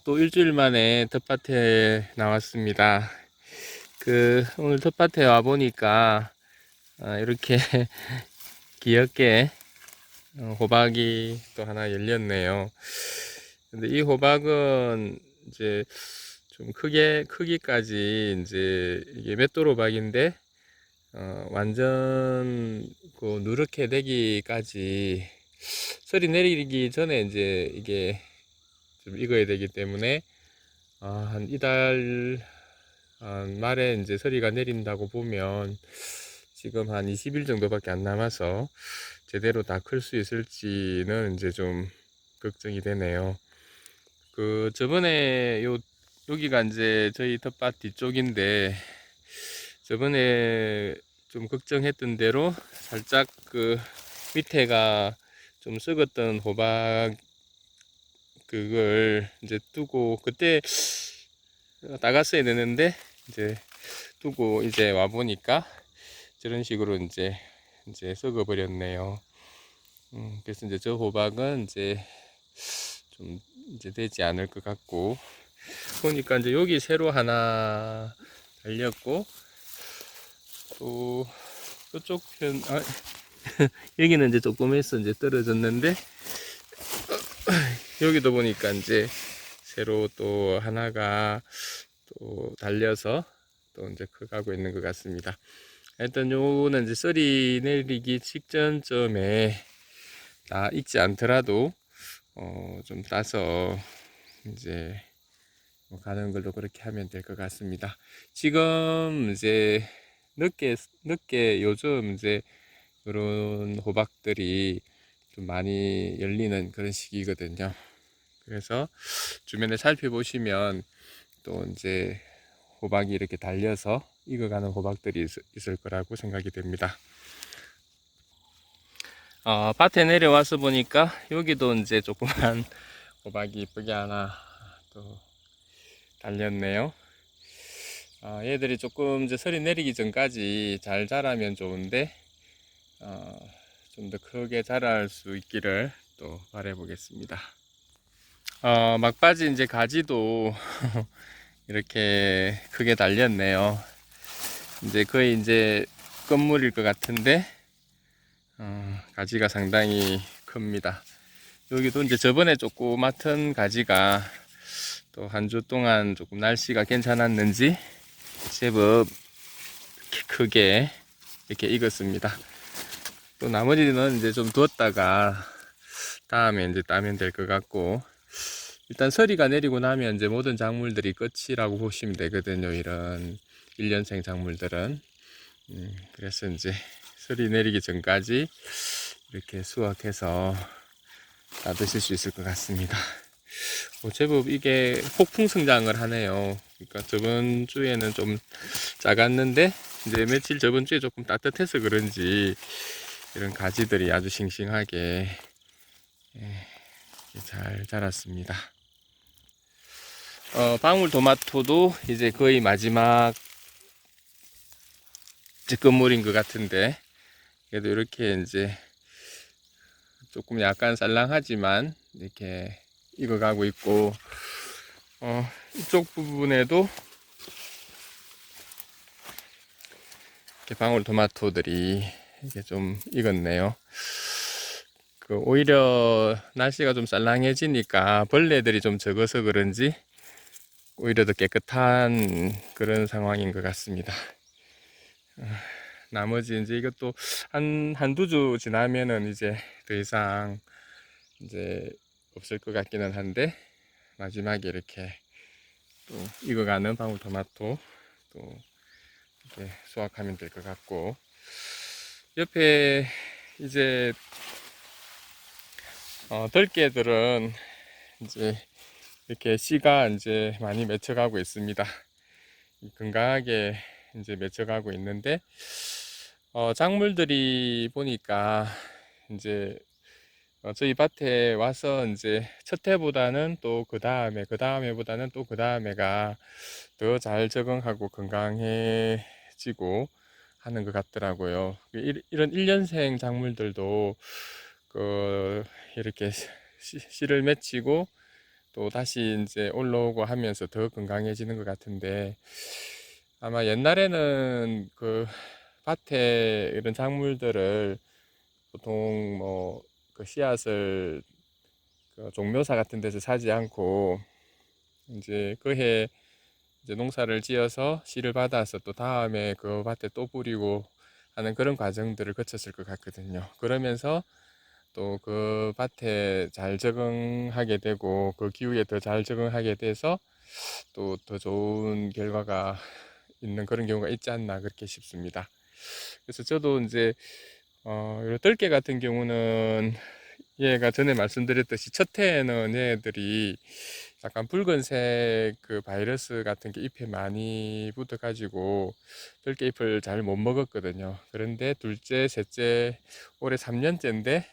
또 일주일 만에 텃밭에 나왔습니다. 오늘 텃밭에 와 보니까, 이렇게 귀엽게 호박이 또 하나 열렸네요. 근데 이 호박은 이제 좀 크기까지 이제 이게 맷돌 호박인데, 완전 누렇게 되기까지 설이 내리기 전에 이제 이게 좀 익어야 되기 때문에, 한 이달 말에 이제 서리가 내린다고 보면 지금 한 20일 정도밖에 안 남아서 제대로 다 클 수 있을지는 이제 좀 걱정이 되네요. 저번에 여기가 이제 저희 텃밭 뒤쪽인데, 저번에 좀 걱정했던 대로 살짝 밑에가 좀 썩었던 호박 그걸 이제 두고, 그때 나갔어야 되는데 이제 두고 이제 와 보니까 저런 식으로 이제 썩어 버렸네요. 그래서 이제 저 호박은 이제 좀 이제 되지 않을 것 같고, 보니까 이제 여기 새로 하나 달렸고, 또 그쪽 여기는 이제 조금 해서 이제 떨어졌는데, 여기도 보니까 이제 새로 또 하나가 또 달려서 또 이제 커가고 있는 것 같습니다. 일단 요거는 이제 썰이 내리기 직전쯤에 다 익지 않더라도 좀 따서 이제 뭐 가는 걸로 그렇게 하면 될 것 같습니다. 지금 이제 늦게 요즘 이제 그런 호박들이 좀 많이 열리는 그런 시기거든요. 그래서 주변에 살펴보시면 또 이제 호박이 이렇게 달려서 익어가는 호박들이 있을 거라고 생각이 됩니다. 밭에 내려와서 보니까 여기도 이제 조그만 호박이 이쁘게 하나 또 달렸네요. 얘들이 조금 이제 설이 내리기 전까지 잘 자라면 좋은데, 좀 더 크게 자랄 수 있기를 또 바래 보겠습니다. 막바지 이제 가지도 이렇게 크게 달렸네요. 이제 거의 이제 끝물일 것 같은데, 가지가 상당히 큽니다. 여기도 이제 저번에 조그맣던 가지가 또 한 주 동안 조금 날씨가 괜찮았는지 제법 이렇게 크게 이렇게 익었습니다. 또 나머지는 이제 좀 두었다가 다음에 이제 따면 될 것 같고, 일단 서리가 내리고 나면 이제 모든 작물들이 끝이라고 보시면 되거든요. 이런 1년생 작물들은. 그래서 이제 서리 내리기 전까지 이렇게 수확해서 다 드실 수 있을 것 같습니다. 제법 이게 폭풍 성장을 하네요. 그러니까 저번 주에는 좀 작았는데 이제 며칠 저번 주에 조금 따뜻해서 그런지 이런 가지들이 아주 싱싱하게 잘 자랐습니다. 방울토마토도 이제 거의 마지막 끝물인 것 같은데, 그래도 이렇게 이제 조금 약간 쌀랑하지만 이렇게 익어가고 있고, 이쪽 부분에도 이렇게 방울토마토들이 이게 좀 익었네요. 오히려 날씨가 좀 쌀랑해지니까 벌레들이 좀 적어서 그런지 오히려 더 깨끗한 그런 상황인 것 같습니다. 나머지 이제 이것도 한두 주 지나면은 이제 더 이상 이제 없을 것 같기는 한데, 마지막에 이렇게 또 익어가는 방울토마토 또 이렇게 수확하면 될 것 같고, 옆에 이제 들깨들은 이제 이렇게 씨가 이제 많이 맺혀가고 있습니다. 건강하게 이제 맺혀가고 있는데, 작물들이 보니까 이제 저희 밭에 와서 이제 첫 해보다는 또 그 다음에보다는 또 그 다음에가 더 잘 적응하고 건강해지고 하는 것 같더라고요. 이런 1년생 작물들도 이렇게 씨를 맺히고 또 다시 이제 올라오고 하면서 더 건강해지는 것 같은데, 아마 옛날에는 그 밭에 이런 작물들을 보통 뭐 그 씨앗을 그 종묘사 같은 데서 사지 않고 이제 그해 이제 농사를 지어서 씨를 받아서 또 다음에 그 밭에 또 뿌리고 하는 그런 과정들을 거쳤을 것 같거든요. 그러면서 또 그 밭에 잘 적응하게 되고 그 기후에 더 잘 적응하게 돼서 또 더 좋은 결과가 있는 그런 경우가 있지 않나 그렇게 싶습니다. 그래서 저도 이제 요 뜰개 같은 경우는 얘가 전에 말씀드렸듯이 첫 해에는 얘들이 약간 붉은색 그 바이러스 같은 게 잎에 많이 붙어 가지고 뜰개 잎을 잘 못 먹었거든요. 그런데 둘째, 셋째, 올해 3년째인데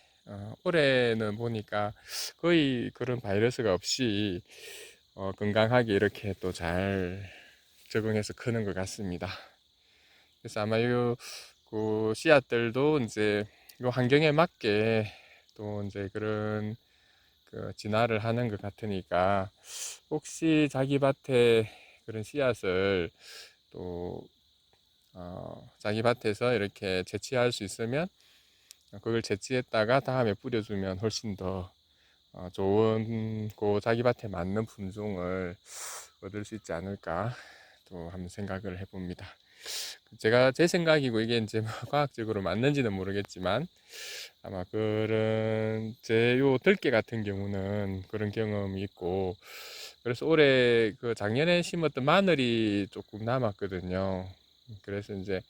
올해는 보니까 거의 그런 바이러스가 없이 건강하게 이렇게 또 잘 적응해서 크는 것 같습니다. 그래서 아마 그 씨앗들도 이제 요 환경에 맞게 또 이제 그런 그 진화를 하는 것 같으니까 혹시 자기 밭에 그런 씨앗을 또 자기 밭에서 이렇게 채취할 수 있으면 그걸 채취했다가 다음에 뿌려주면 훨씬 더 좋은 그 자기 밭에 맞는 품종을 얻을 수 있지 않을까 또 한번 생각을 해봅니다. 제가 제 생각이고 이게 이제 뭐 과학적으로 맞는지는 모르겠지만 아마 그런 제 요 들깨 같은 경우는 그런 경험이 있고 그래서 올해 그 작년에 심었던 마늘이 조금 남았거든요. 그래서 이제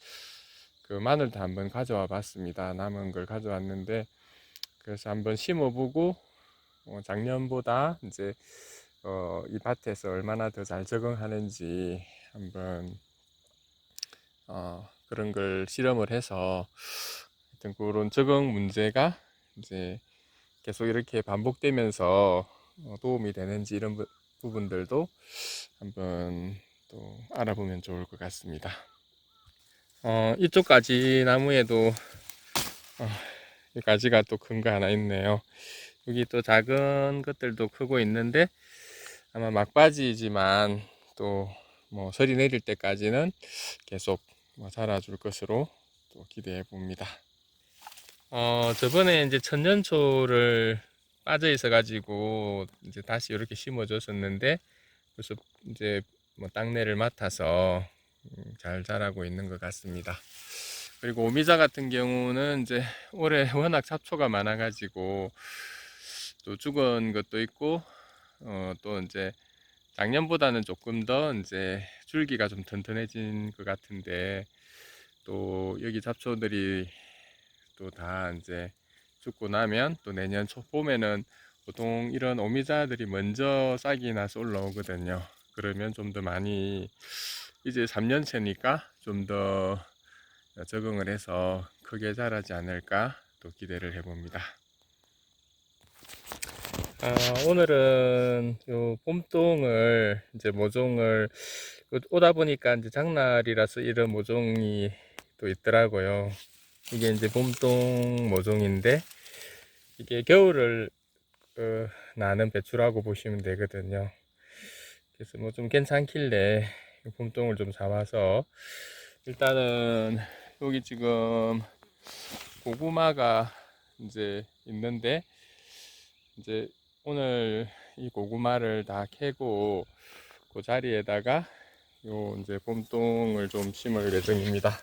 그 마늘도 한번 가져와 봤습니다. 남은 걸 가져왔는데 그래서 한번 심어보고 작년보다 이제 이 밭에서 얼마나 더 잘 적응하는지 한번 그런 걸 실험을 해서 하여튼 그런 적응 문제가 이제 계속 이렇게 반복되면서 도움이 되는지 이런 부분들도 한번 또 알아보면 좋을 것 같습니다. 이쪽 가지 나무에도 이 가지가 또 큰 거 하나 있네요. 여기 또 작은 것들도 크고 있는데 아마 막바지지만 또 뭐 설이 내릴 때까지는 계속 자라줄 것으로 또 기대해 봅니다. 저번에 이제 천년초를 빠져 있어 가지고 이제 다시 이렇게 심어줬었는데 그래서 이제 뭐 땅내를 맡아서 잘 자라고 있는 것 같습니다. 그리고 오미자 같은 경우는 이제 올해 워낙 잡초가 많아 가지고 또 죽은 것도 있고 또 이제 작년보다는 조금 더 이제 줄기가 좀 튼튼해진 것 같은데 또 여기 잡초들이 또 다 이제 죽고 나면 또 내년 초 봄에는 보통 이런 오미자들이 먼저 싹이 나서 올라오거든요. 그러면 좀 더 많이 이제 3년째니까 좀 더 적응을 해서 크게 자라지 않을까 또 기대를 해봅니다. 오늘은 요 봄동을 이제 모종을 오다 보니까 이제 장날이라서 이런 모종이 또 있더라고요. 이게 이제 봄동 모종인데 이게 겨울을 나는 배추라고 보시면 되거든요. 그래서 뭐 좀 괜찮길래 봄동을 좀 잡아서 일단은 여기 지금 고구마가 이제 있는데 이제 오늘 이 고구마를 다 캐고 그 자리에다가 요 이제 봄동을 좀 심을 예정입니다.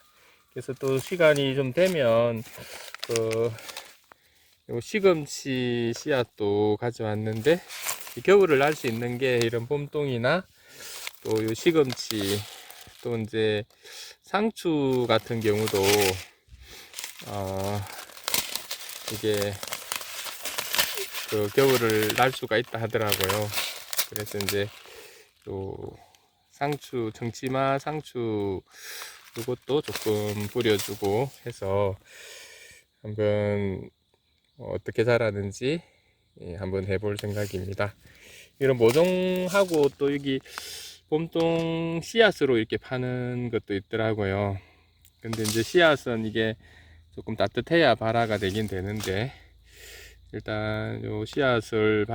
그래서 또 시간이 좀 되면 그 요 시금치 씨앗도 가져왔는데 겨울을 날 수 있는 게 이런 봄동이나 또 요 시금치 또 이제 상추 같은 경우도 이게 그 겨울을 날 수가 있다 하더라고요. 그래서 이제 요 상추 정치마 상추 이것도 조금 뿌려주고 해서 한번 어떻게 자라는지 한번 해볼 생각입니다. 이런 모종하고 또 여기 봄동 씨앗으로 이렇게 파는 것도 있더라고요. 근데 이제 씨앗은 이게 조금 따뜻해야 발화가 되긴 되는데 일단 요 씨앗을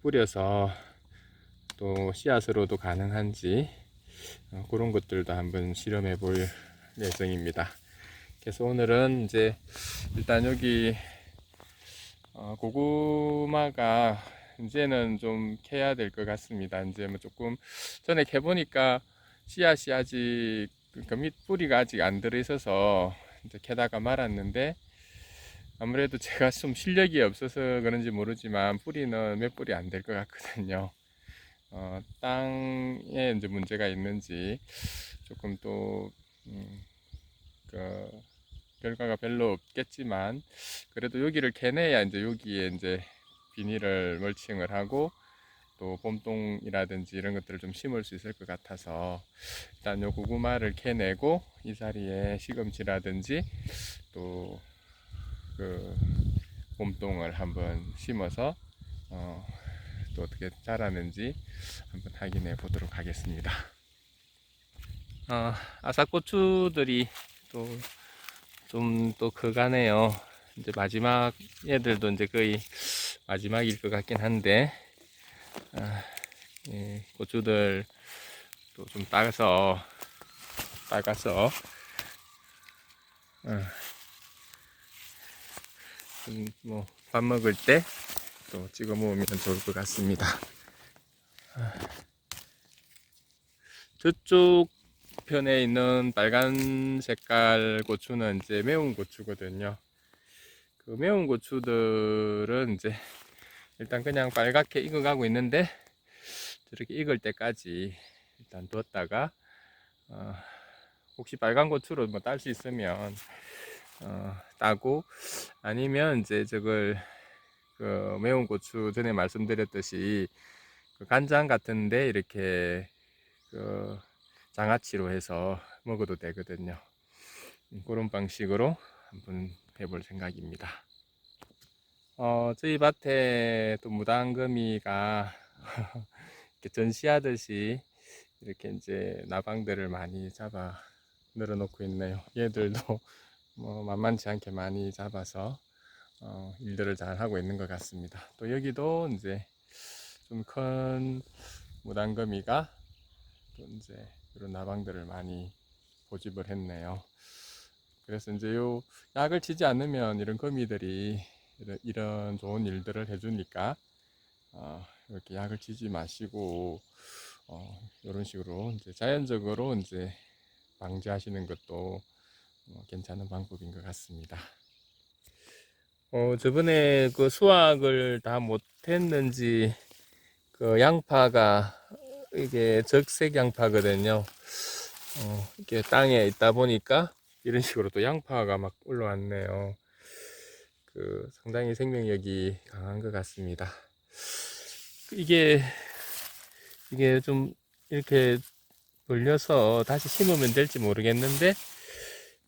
뿌려서 또 씨앗으로도 가능한지 그런 것들도 한번 실험해 볼 예정입니다. 그래서 오늘은 이제 일단 여기 고구마가 이제는 좀 캐야 될 것 같습니다. 이제 뭐 조금 전에 캐보니까 씨앗이 아직 그러니까 밑뿌리가 아직 안 들어 있어서 이제 캐다가 말았는데, 아무래도 제가 좀 실력이 없어서 그런지 모르지만 뿌리는 몇 뿌리 안 될 것 같거든요. 땅에 이제 문제가 있는지 조금 또 그 결과가 별로 없겠지만, 그래도 여기를 캐내야 이제 여기에 이제 비닐을 멀칭을 하고 또 봄동이라든지 이런 것들을 좀 심을 수 있을 것 같아서, 일단 요 고구마를 캐내고 이 자리에 시금치라든지 또 그 봄동을 한번 심어서 또 어떻게 자라는지 한번 확인해 보도록 하겠습니다. 아삭고추들이 또 좀 또 커가네요. 이제 마지막 얘들도 이제 거의 마지막일 것 같긴 한데, 고추들 또 좀 따가서 뭐 밥 먹을 때 또 찍어 먹으면 좋을 것 같습니다. 저쪽 편에 있는 빨간 색깔 고추는 이제 매운 고추거든요. 그 매운 고추들은 이제 일단 그냥 빨갛게 익어가고 있는데, 저렇게 익을 때까지 일단 뒀다가 혹시 빨간 고추로 뭐 딸 수 있으면 따고, 아니면 이제 저걸 그 매운 고추 전에 말씀드렸듯이 그 간장 같은데 이렇게 그 장아찌로 해서 먹어도 되거든요. 그런 방식으로 한번 해볼 생각입니다. 저희 밭에 또 무당금이가 이렇게 전시하듯이 이렇게 이제 나방들을 많이 잡아 늘어놓고 있네요. 얘들도 뭐 만만치 않게 많이 잡아서 일들을 잘 하고 있는 것 같습니다. 또 여기도 이제 좀 큰 무당거미가 또 이제 이런 나방들을 많이 고집을 했네요. 그래서 이제 요 약을 치지 않으면 이런 거미들이 이런 좋은 일들을 해주니까 이렇게 약을 치지 마시고 이런 식으로 이제 자연적으로 이제 방지하시는 것도 괜찮은 방법인 것 같습니다. 저번에 그 수확을 다 못했는지 그 양파가 이게 적색 양파거든요. 이렇게 땅에 있다 보니까 이런 식으로 또 양파가 막 올라왔네요. 그 상당히 생명력이 강한 것 같습니다. 이게 좀 이렇게 벌려서 다시 심으면 될지 모르겠는데,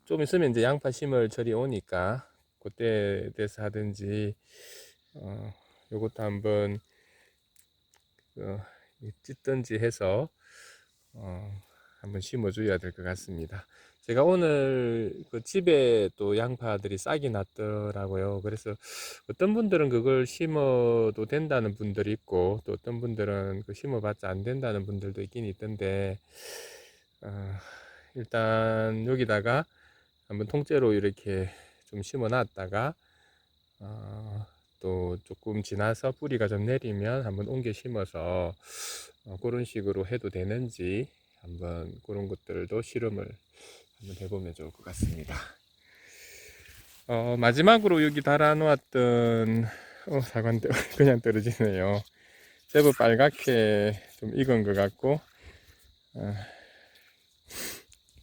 좀 있으면 이제 양파 심을 절이 오니까 그때 돼서 하든지 요것도 한번 찢든지 해서 한번 심어줘야 될 것 같습니다. 제가 오늘 그 집에 또 양파들이 싹이 났더라고요. 그래서 어떤 분들은 그걸 심어도 된다는 분들이 있고, 또 어떤 분들은 그 심어봤자 안 된다는 분들도 있긴 있던데, 일단 여기다가 한번 통째로 이렇게 좀 심어 놨다가 또 조금 지나서 뿌리가 좀 내리면 한번 옮겨 심어서 그런 식으로 해도 되는지 한번 그런 것들도 실험을 한번 해보면 좋을 것 같습니다. 마지막으로 여기 달아 놓았던 사과인데 그냥 떨어지네요. 제법 빨갛게 좀 익은 것 같고,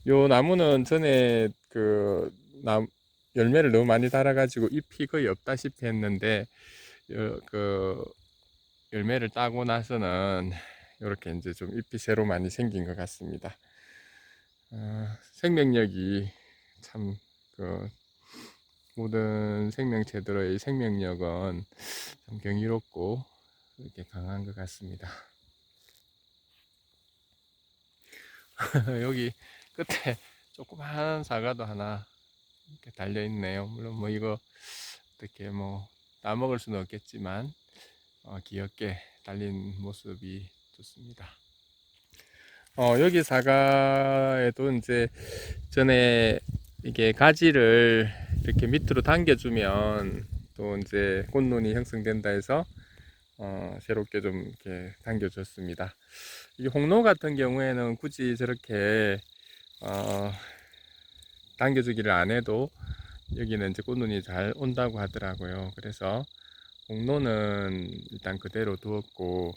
요 나무는 전에 열매를 너무 많이 달아가지고 잎이 거의 없다시피 했는데, 그 열매를 따고 나서는 이렇게 이제 좀 잎이 새로 많이 생긴 것 같습니다. 생명력이 참 모든 생명체들의 생명력은 참 경이롭고 이렇게 강한 것 같습니다. 여기 끝에 조그마한 사과도 하나 이렇게 달려 있네요. 물론 뭐 이거 어떻게 뭐 따먹을 수는 없겠지만 귀엽게 달린 모습이 좋습니다. 여기 사과에도 이제 전에 이게 가지를 이렇게 밑으로 당겨주면 또 이제 꽃눈이 형성된다 해서 새롭게 좀 이렇게 당겨줬습니다. 이 홍로 같은 경우에는 굳이 저렇게 당겨주기를 안 해도 여기는 이제 꽃눈이 잘 온다고 하더라고요. 그래서 홍로는 일단 그대로 두었고,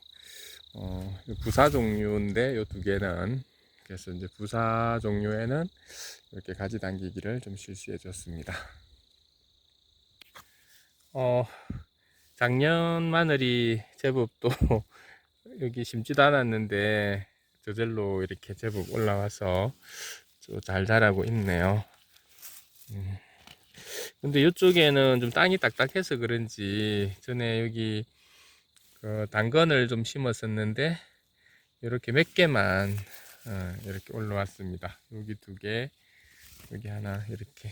부사 종류인데 요 두 개는, 그래서 이제 부사 종류에는 이렇게 가지 당기기를 좀 실시해 줬습니다. 작년 마늘이 제법 또 여기 심지도 않았는데 저절로 이렇게 제법 올라와서 잘 자라고 있네요. 근데 이쪽에는 좀 땅이 딱딱해서 그런지 전에 여기 그 당근을 좀 심었었는데 이렇게 몇 개만 이렇게 올라왔습니다. 여기 두 개, 여기 하나, 이렇게.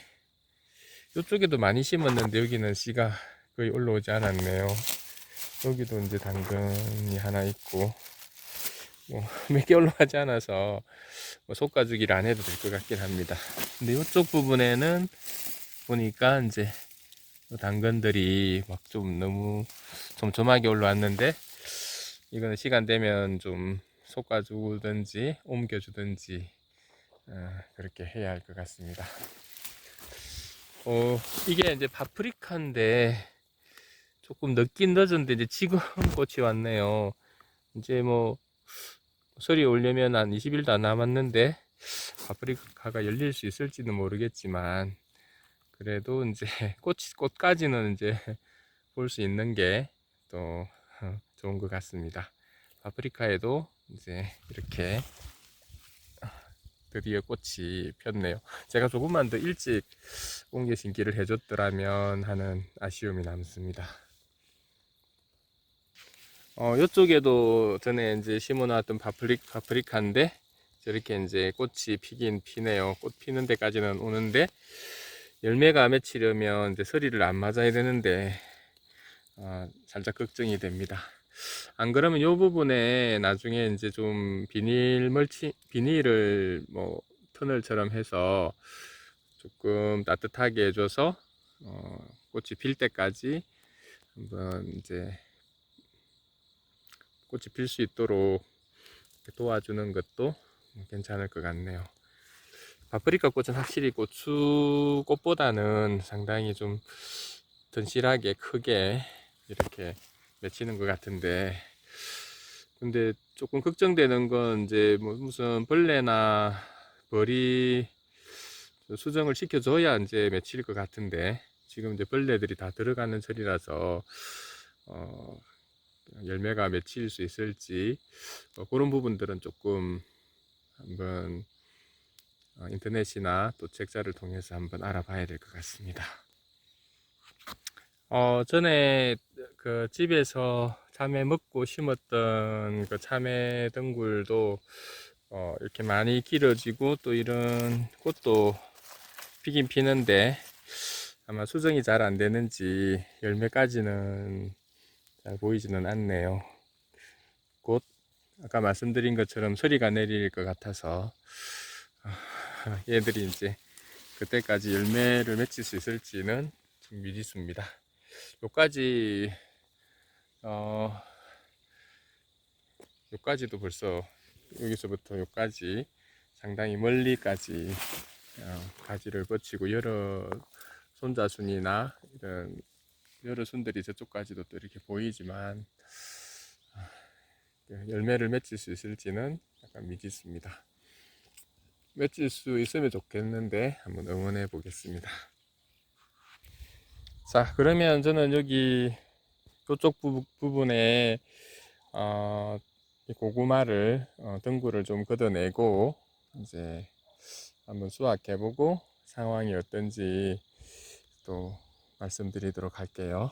이쪽에도 많이 심었는데 여기는 씨가 거의 올라오지 않았네요. 여기도 이제 당근이 하나 있고, 몇 개 올라가지 않아서 솎아주기를 안 해도 될 것 같긴 합니다. 근데 이쪽 부분에는 보니까 이제 당근들이 막 좀 너무 촘촘하게 올라왔는데, 이거는 시간 되면 좀 솎아주든지 옮겨주든지 그렇게 해야 할 것 같습니다. 이게 이제 파프리카인데 조금 늦긴 늦었는데 이제 지금 꽃이 왔네요. 이제 뭐 설이 오려면 한 20일도 안 남았는데 파프리카가 열릴 수 있을지는 모르겠지만, 그래도 이제 꽃까지는 이제 볼 수 있는 게 또 좋은 것 같습니다. 파프리카에도 이제 이렇게 드디어 꽃이 폈네요. 제가 조금만 더 일찍 옮겨 심기를 해줬더라면 하는 아쉬움이 남습니다. 이쪽에도 전에 이제 심어놨던 파프리카인데 저렇게 이제 꽃이 피긴 피네요. 꽃 피는 데까지는 오는데 열매가 맺히려면 이제 서리를 안 맞아야 되는데 살짝 걱정이 됩니다. 안 그러면 이 부분에 나중에 이제 좀 비닐을 뭐 터널처럼 해서 조금 따뜻하게 해줘서 꽃이 필 때까지 한번 이제 꽃이 필 수 있도록 도와주는 것도 괜찮을 것 같네요. 파프리카 꽃은 확실히 고추 꽃보다는 상당히 좀 튼실하게 크게 이렇게 맺히는 것 같은데, 근데 조금 걱정되는 건 이제 뭐 무슨 벌레나 벌이 수정을 시켜줘야 이제 맺힐 것 같은데, 지금 이제 벌레들이 다 들어가는 철이라서 열매가 맺힐 수 있을지 그런 부분들은 조금 한번 인터넷이나 또 책자를 통해서 한번 알아봐야 될 것 같습니다. 전에 그 집에서 참외 먹고 심었던 그 참외 덩굴도 이렇게 많이 길어지고 또 이런 꽃도 피긴 피는데 아마 수정이 잘 안 되는지 열매까지는 잘 보이지는 않네요. 곧 아까 말씀드린 것처럼 서리가 내릴 것 같아서 얘들이 이제 그때까지 열매를 맺힐 수 있을지는 좀 미지수입니다. 요까지도 벌써 여기서부터 요까지 상당히 멀리까지 가지를 뻗치고 여러 손자순이나 이런 여러 순들이 저쪽까지도 또 이렇게 보이지만 열매를 맺힐 수 있을지는 약간 미지수입니다. 맺힐 수 있으면 좋겠는데 한번 응원해 보겠습니다. 자, 그러면 저는 여기 이쪽 부분에 고구마를 덩굴을 좀 걷어내고 이제 한번 수확해보고 상황이 어떤지 또 말씀드리도록 할게요.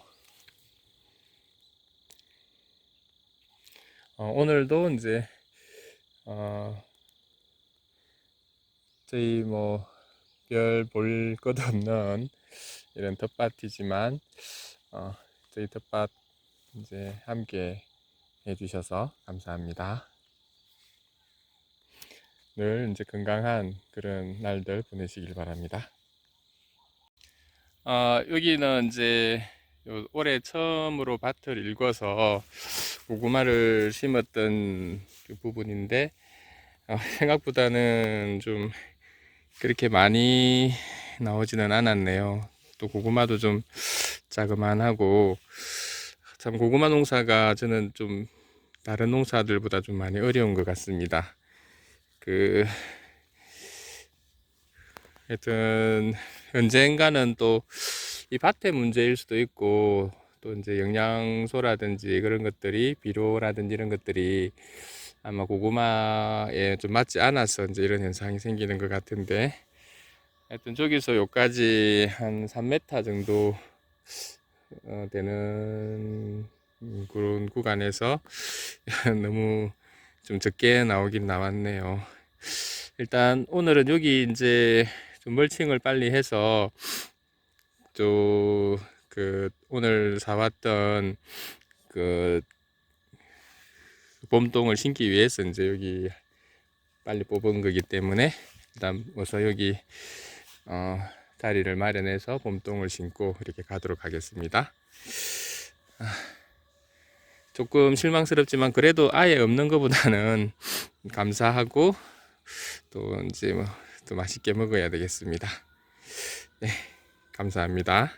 오늘도 이제 저희 뭐 별 볼 것 없는 이런 텃밭이지만 저희 텃밭 이제 함께 해주셔서 감사합니다. 늘 이제 건강한 그런 날들 보내시길 바랍니다. 여기는 이제 올해 처음으로 밭을 일궈서 고구마를 심었던 그 부분인데, 생각보다는 좀 그렇게 많이 나오지는 않았네요. 또 고구마도 좀 자그만하고, 참 고구마 농사가 저는 좀 다른 농사들보다 좀 많이 어려운 것 같습니다. 하여튼 언젠가는 또 이 밭의 문제일 수도 있고, 또 이제 영양소라든지 그런 것들이, 비료라든지 이런 것들이 아마 고구마에 좀 맞지 않아서 이제 이런 현상이 생기는 것 같은데, 하여튼 저기서 여기까지 한 3m 정도 되는 그런 구간에서 너무 좀 적게 나오긴 나왔네요. 일단 오늘은 여기 이제 좀 멀칭을 빨리 해서 오늘 사왔던 그 봄동을 심기 위해서 이제 여기 빨리 뽑은 거기 때문에 일단 어서 여기 자리를 마련해서 봄동을 심고 이렇게 가도록 하겠습니다. 조금 실망스럽지만 그래도 아예 없는 것보다는 감사하고, 또 이제 또 맛있게 먹어야 되겠습니다. 네, 감사합니다.